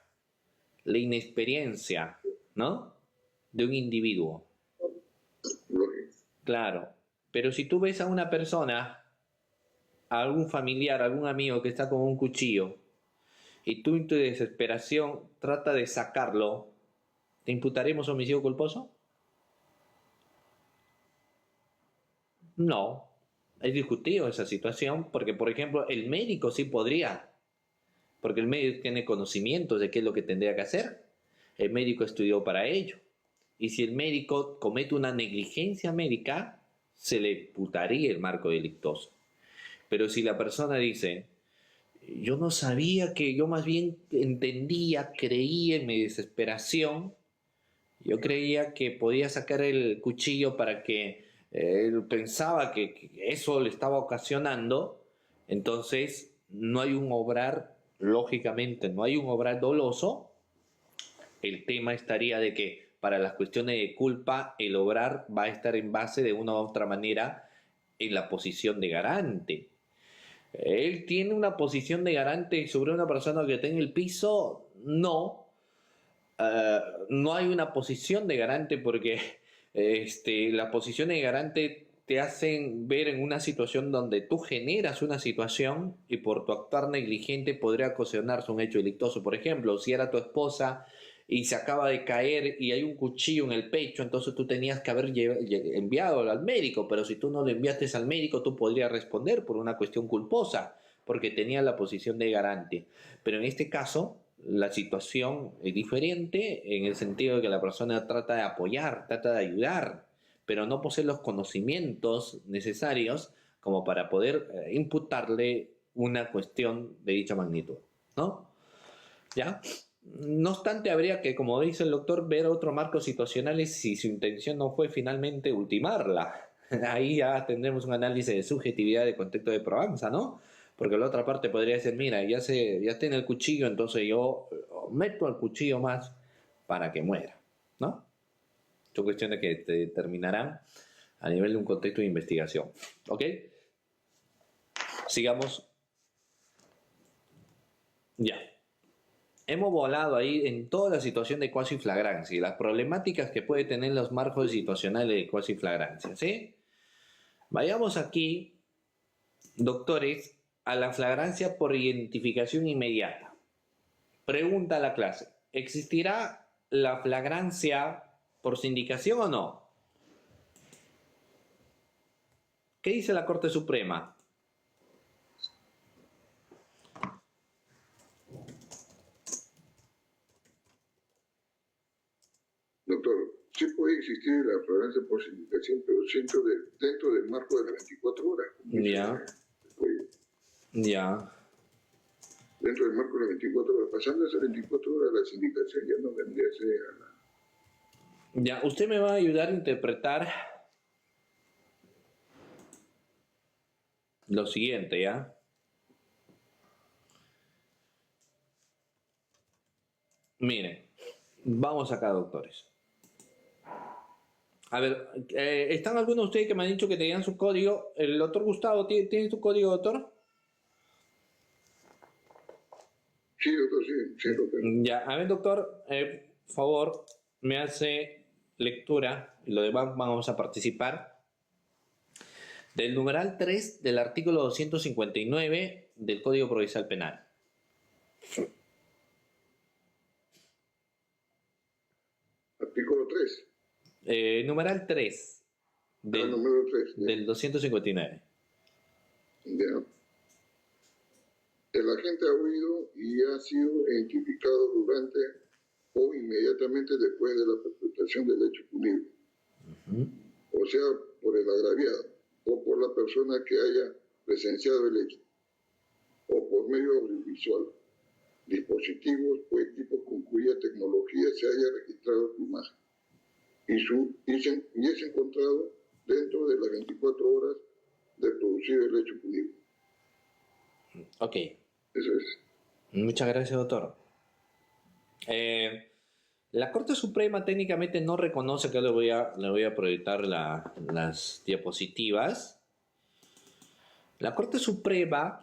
la inexperiencia, ¿no? De un individuo. Claro. Pero si tú ves a una persona, a algún familiar, a algún amigo que está con un cuchillo, y tú en tu desesperación trata de sacarlo, ¿te imputaremos homicidio culposo? No, es discutido esa situación porque, por ejemplo, el médico sí podría, porque el médico tiene conocimientos de qué es lo que tendría que hacer. El médico estudió para ello. Y si el médico comete una negligencia médica, se le imputaría el marco delictuoso. Pero si la persona dice, yo no sabía, que yo más bien entendía, creía en mi desesperación, yo creía que podía sacar el cuchillo para que él pensaba que eso le estaba ocasionando, entonces no hay un obrar, lógicamente no hay un obrar doloso. El tema estaría de que para las cuestiones de culpa el obrar va a estar en base de una u otra manera en la posición de garante. ¿Él tiene una posición de garante sobre una persona que está en el piso? No. No hay una posición de garante porque las posiciones de garante te hacen ver en una situación donde tú generas una situación y por tu actuar negligente podría ocasionarse un hecho delictuoso. Por ejemplo, si era tu esposa y se acaba de caer y hay un cuchillo en el pecho, entonces tú tenías que haber enviado al médico, pero si tú no lo enviaste al médico, tú podrías responder por una cuestión culposa, porque tenías la posición de garante. Pero en este caso, la situación es diferente en el sentido de que la persona trata de apoyar, trata de ayudar, pero no posee los conocimientos necesarios como para poder imputarle una cuestión de dicha magnitud, ¿no? ¿Ya? No obstante, habría que, como dice el doctor, ver otros marcos situacionales si su intención no fue finalmente ultimarla. Ahí ya tendremos un análisis de subjetividad de contexto de probanza, ¿no? Porque la otra parte podría decir, mira, ya tiene el cuchillo, entonces yo meto el cuchillo más para que muera, ¿no? Son cuestiones que te determinarán a nivel de un contexto de investigación, ¿ok? Sigamos. Ya. Hemos volado ahí en toda la situación de cuasi flagrancia y las problemáticas que puede tener los marcos situacionales de cuasi flagrancia, ¿sí? Vayamos aquí, doctores, a la flagrancia por identificación inmediata. Pregunta a la clase: ¿existirá la flagrancia por sindicación o no? ¿Qué dice la Corte Suprema? Doctor, sí puede existir la flagrancia por sindicación, pero dentro del marco de las 24 horas. Ya. Ya. Dentro del marco de las 24 horas. Pasando esas 24 horas, la sindicación ya no vendría a ser a la... Ya, usted me va a ayudar a interpretar lo siguiente, ¿ya? Miren, vamos acá, doctores. A ver, ¿están algunos de ustedes que me han dicho que tenían su código? ¿El doctor Gustavo tiene su código, doctor? Sí, doctor, sí, doctor. Ya, a ver, doctor, por favor, me hace lectura, y lo demás vamos a participar, del numeral 3 del artículo 259 del Código Procesal Penal. Artículo 3. Numeral 3 número 3, del 259. Ya. El agente ha huido y ha sido identificado durante o inmediatamente después de la perpetración del hecho punible. O sea, por el agraviado o por la persona que haya presenciado el hecho o por medio audiovisual, dispositivos o equipos con cuya tecnología se haya registrado su imagen y es encontrado dentro de las 24 horas de producido el hecho punible. Ok. Eso es. Muchas gracias, doctor. La Corte Suprema técnicamente no reconoce, que le voy a proyectar las diapositivas. La Corte Suprema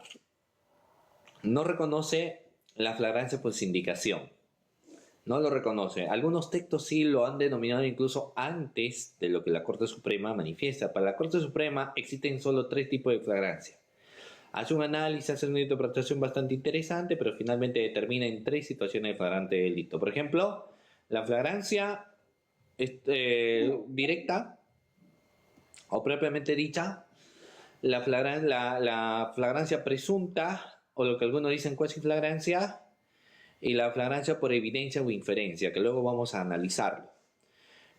no reconoce la flagrancia por sindicación. No lo reconoce. Algunos textos sí lo han denominado incluso antes de lo que la Corte Suprema manifiesta. Para la Corte Suprema existen solo 3 tipos de flagrancia. Hace un análisis, hace una interpretación bastante interesante, pero finalmente determina en 3 situaciones de flagrante delito. Por ejemplo, la flagrancia directa o propiamente dicha, la flagrancia presunta, o lo que algunos dicen cuasi flagrancia, y la flagrancia por evidencia o inferencia, que luego vamos a analizarlo.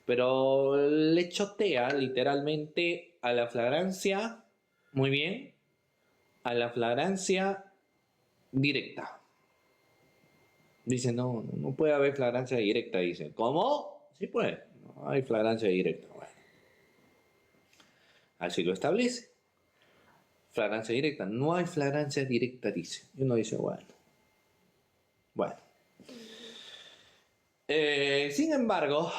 Pero le chotea literalmente a la flagrancia, muy bien, a la flagrancia directa. Dice, no puede haber flagrancia directa, dice. ¿Cómo? Sí puede, no hay flagrancia directa. Bueno, así lo establece. Flagrancia directa, no hay flagrancia directa, dice. Y uno dice, bueno. Sin embargo,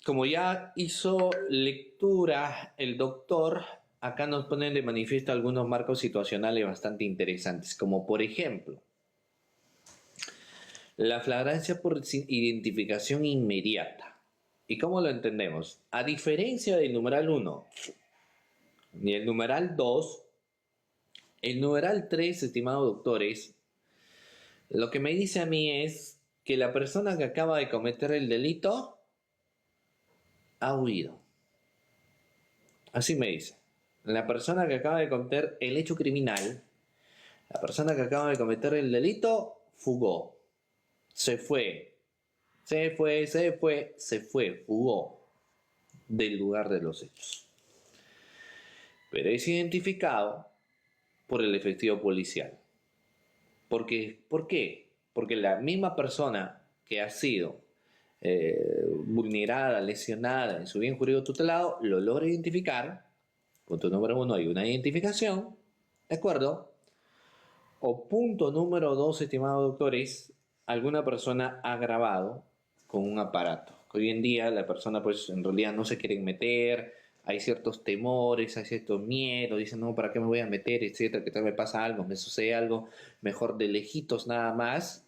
como ya hizo lectura el doctor, acá nos ponen de manifiesto algunos marcos situacionales bastante interesantes, como por ejemplo, la flagrancia por identificación inmediata. ¿Y cómo lo entendemos? A diferencia del numeral 1 y el numeral 2, el numeral 3, estimados doctores, lo que me dice a mí es que la persona que acaba de cometer el delito ha huido. Así me dice. La persona que acaba de cometer el hecho criminal, la persona que acaba de cometer el delito, fugó. Se fue, fugó del lugar de los hechos. Pero es identificado por el efectivo policial. ¿Por qué? Porque la misma persona que ha sido vulnerada, lesionada en su bien jurídico tutelado, lo logra identificar. Punto número 1, hay una identificación, ¿de acuerdo? O punto número 2, estimados doctores, alguna persona ha grabado con un aparato. Hoy en día la persona pues en realidad no se quiere meter, hay ciertos temores, hay ciertos miedos, dicen no, ¿para qué me voy a meter? Etcétera, que tal me pasa algo, me sucede algo, mejor de lejitos nada más,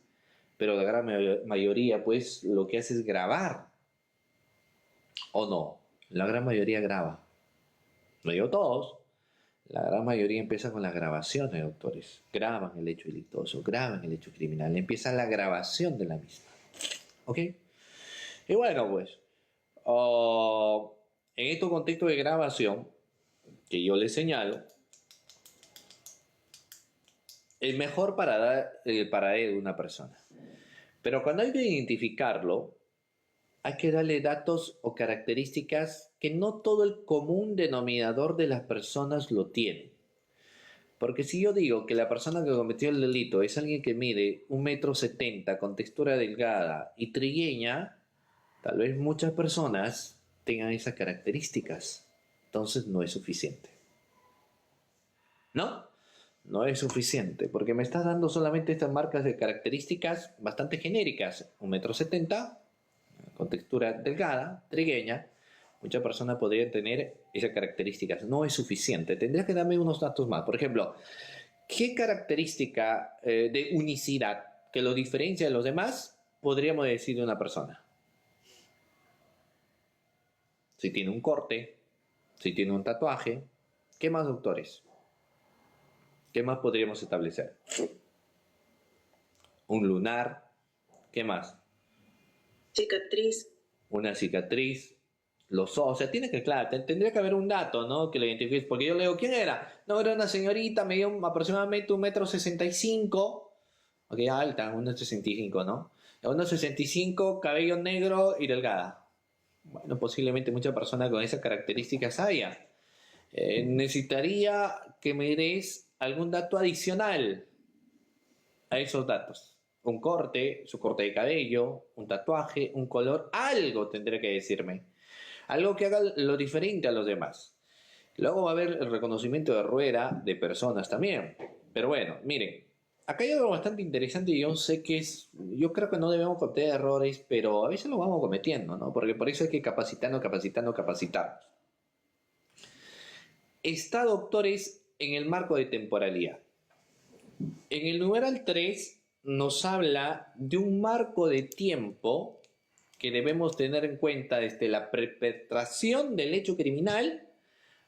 pero la gran mayoría pues lo que hace es grabar, ¿o no? La gran mayoría graba, no digo todos, la gran mayoría empieza con las grabaciones, doctores, graban el hecho delictuoso, graban el hecho criminal, empieza la grabación de la misma, ¿ok? Y bueno pues, en estos contextos de grabación que yo les señalo, es mejor para dar el paradero de una persona. Pero cuando hay que identificarlo, hay que darle datos o características que no todo el común denominador de las personas lo tiene. Porque si yo digo que la persona que cometió el delito es alguien que mide 1,70 m con textura delgada y trigueña, tal vez muchas personas tengan esas características. Entonces no es suficiente. ¿No? No es suficiente, porque me estás dando solamente estas marcas de características bastante genéricas. 1,70 m, con textura delgada, trigueña. Muchas personas podrían tener esas características. No es suficiente. Tendrías que darme unos datos más. Por ejemplo, ¿qué característica de unicidad que lo diferencia de los demás podríamos decir de una persona? Si tiene un corte, si tiene un tatuaje. ¿Qué más, doctores? ¿Qué más podríamos establecer? Un lunar. ¿Qué más? Cicatriz. Una cicatriz. Los ojos. O sea, tiene que, claro, tendría que haber un dato, ¿no? Que lo identifique. Porque yo le digo, ¿quién era? No, era una señorita, medía aproximadamente 1,65 m. Ok, alta, 1,65 m, ¿no? 1,65 m, cabello negro y delgada. Bueno, posiblemente muchas personas con esas características haya. Necesitaría que me des algún dato adicional a esos datos. Un corte, su corte de cabello, un tatuaje, un color, algo tendría que decirme. Algo que haga lo diferente a los demás. Luego va a haber el reconocimiento de rueda de personas también. Pero bueno, miren, acá hay algo bastante interesante y yo sé que yo creo que no debemos cometer errores, pero a veces lo vamos cometiendo, ¿no? Porque por eso hay que capacitarnos. Está, doctores, en el marco de temporalidad. En el numeral 3 nos habla de un marco de tiempo que debemos tener en cuenta desde la perpetración del hecho criminal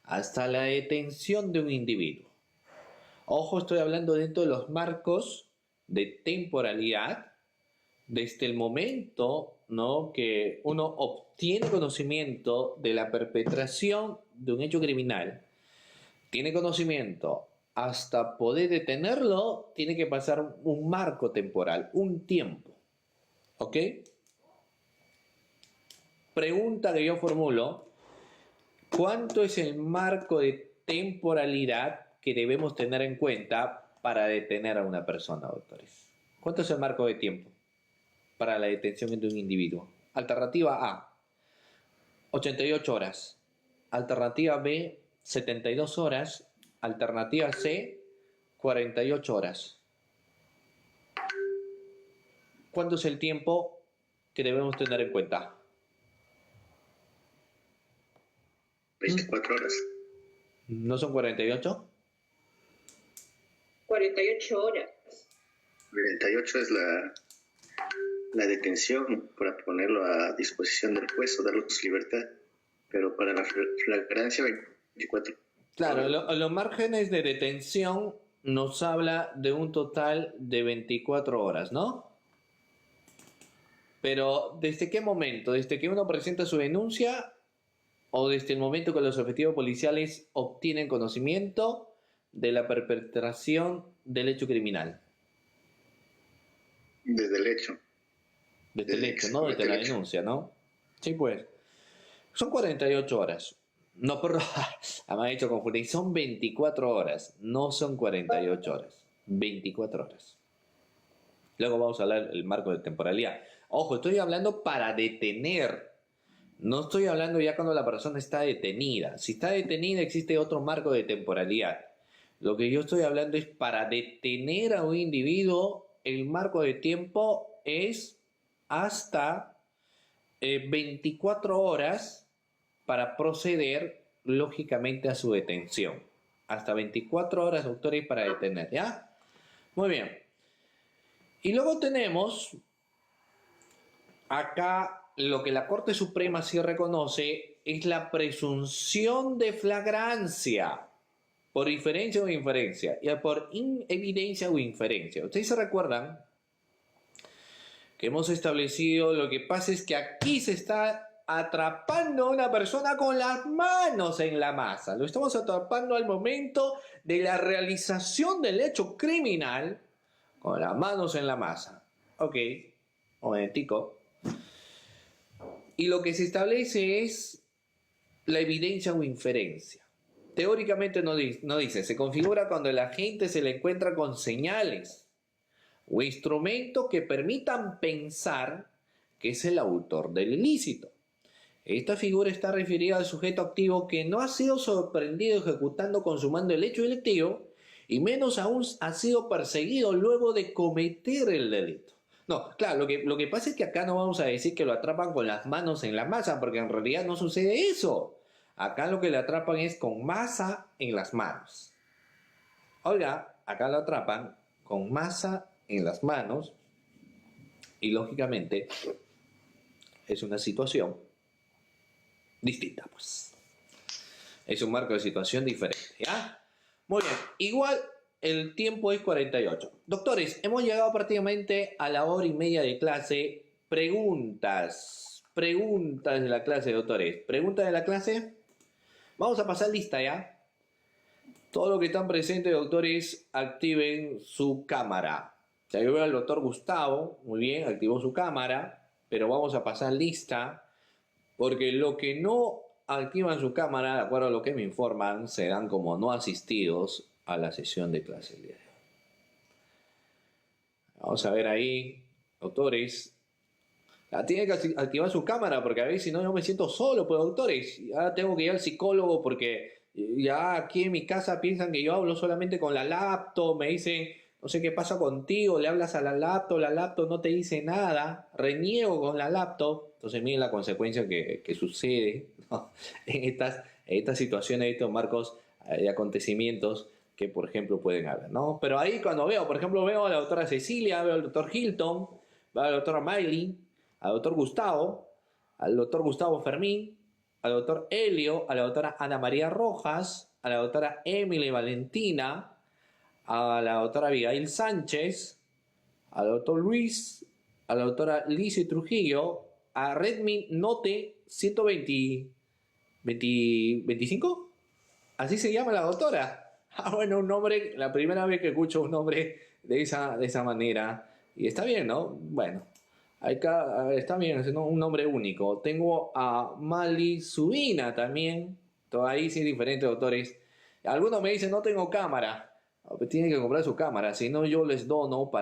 hasta la detención de un individuo. Ojo, estoy hablando dentro de los marcos de temporalidad, desde el momento, ¿no?, que uno obtiene conocimiento de la perpetración de un hecho criminal, tiene conocimiento, hasta poder detenerlo, tiene que pasar un marco temporal, un tiempo. ¿Ok? Pregunta que yo formulo: ¿cuánto es el marco de temporalidad que debemos tener en cuenta para detener a una persona, doctores? ¿Cuánto es el marco de tiempo para la detención de un individuo? Alternativa A, 88 horas. Alternativa B, 72 horas. Alternativa C, 48 horas. ¿Cuánto es el tiempo que debemos tener en cuenta? 24 horas. ¿No son 48? 48 horas. 48 es la detención para ponerlo a disposición del juez o darle su libertad. Pero para la flagrancia, 24. Claro, los márgenes de detención nos habla de un total de 24 horas, ¿no? Pero ¿desde qué momento? ¿Desde que uno presenta su denuncia o desde el momento que los efectivos policiales obtienen conocimiento de la perpetración del hecho criminal? Desde el hecho. Desde el hecho, ¿no? Desde la denuncia, ¿no? Sí, pues. Son 48 horas. No, pero me ha hecho confundir. Son 24 horas. No son 48 horas. 24 horas. Luego vamos a hablar del marco de temporalidad. Ojo, estoy hablando para detener. No estoy hablando ya cuando la persona está detenida. Si está detenida existe otro marco de temporalidad. Lo que yo estoy hablando es para detener a un individuo el marco de tiempo es hasta 24 horas para proceder, lógicamente, a su detención. Hasta 24 horas, doctores, para detener, ¿ya? Muy bien. Y luego tenemos acá lo que la Corte Suprema sí reconoce es la presunción de flagrancia por inferencia o inferencia, y por evidencia o inferencia. ¿Ustedes se recuerdan que hemos establecido? Lo que pasa es que aquí se está atrapando a una persona con las manos en la masa. Lo estamos atrapando al momento de la realización del hecho criminal con las manos en la masa. Ok, un momentico. Y lo que se establece es la evidencia o inferencia. Teóricamente no dice, se configura cuando el agente se le encuentra con señales o instrumentos que permitan pensar que es el autor del ilícito. Esta figura está referida al sujeto activo que no ha sido sorprendido ejecutando consumando el hecho delictivo y menos aún ha sido perseguido luego de cometer el delito. No, claro, lo que pasa es que acá no vamos a decir que lo atrapan con las manos en la masa, porque en realidad no sucede eso. Acá lo que le atrapan es con masa en las manos. Oiga, acá lo atrapan con masa en las manos y lógicamente es una situación distinta, pues. Es un marco de situación diferente, ¿ya? Muy bien, igual el tiempo es 48. Doctores, hemos llegado prácticamente a la hora y media de clase. Preguntas de la clase, doctores. ¿Preguntas de la clase? Vamos a pasar lista, ¿ya? Todos los que están presentes, doctores, activen su cámara. Ya yo veo al doctor Gustavo, muy bien, activó su cámara, pero vamos a pasar lista, porque lo que no activan su cámara, de acuerdo a lo que me informan, serán como no asistidos a la sesión de clase el día de hoy. Vamos a ver ahí, doctores. Tiene que activar su cámara, porque a veces si no, yo me siento solo, pues, doctores. Ya tengo que ir al psicólogo porque ya aquí en mi casa piensan que yo hablo solamente con la laptop, me dicen, no sé qué pasa contigo, le hablas a la laptop no te dice nada, reniego con la laptop. Entonces miren la consecuencia que sucede, ¿no? en estas situaciones, estos marcos de acontecimientos que, por ejemplo, pueden haber, ¿no? Pero ahí cuando veo, por ejemplo, veo a la doctora Cecilia, veo al doctor Hilton, veo a la doctora Miley, al doctor Gustavo Fermín, al doctor Helio, a la doctora Ana María Rojas, a la doctora Emily Valentina, a la doctora Abigail Sánchez, al doctor Luis, a la doctora Lizy Trujillo, a Redmi Note 125, así se llama la doctora. Bueno, un nombre, la primera vez que escucho un nombre de esa manera, y está bien, ¿no? Bueno. Acá está bien, es un nombre único. Tengo a Mali Subina también. Todo ahí sí es diferente, doctores. Algunos me dicen, no tengo cámara. Tienen que comprar su cámara, si no yo les dono para...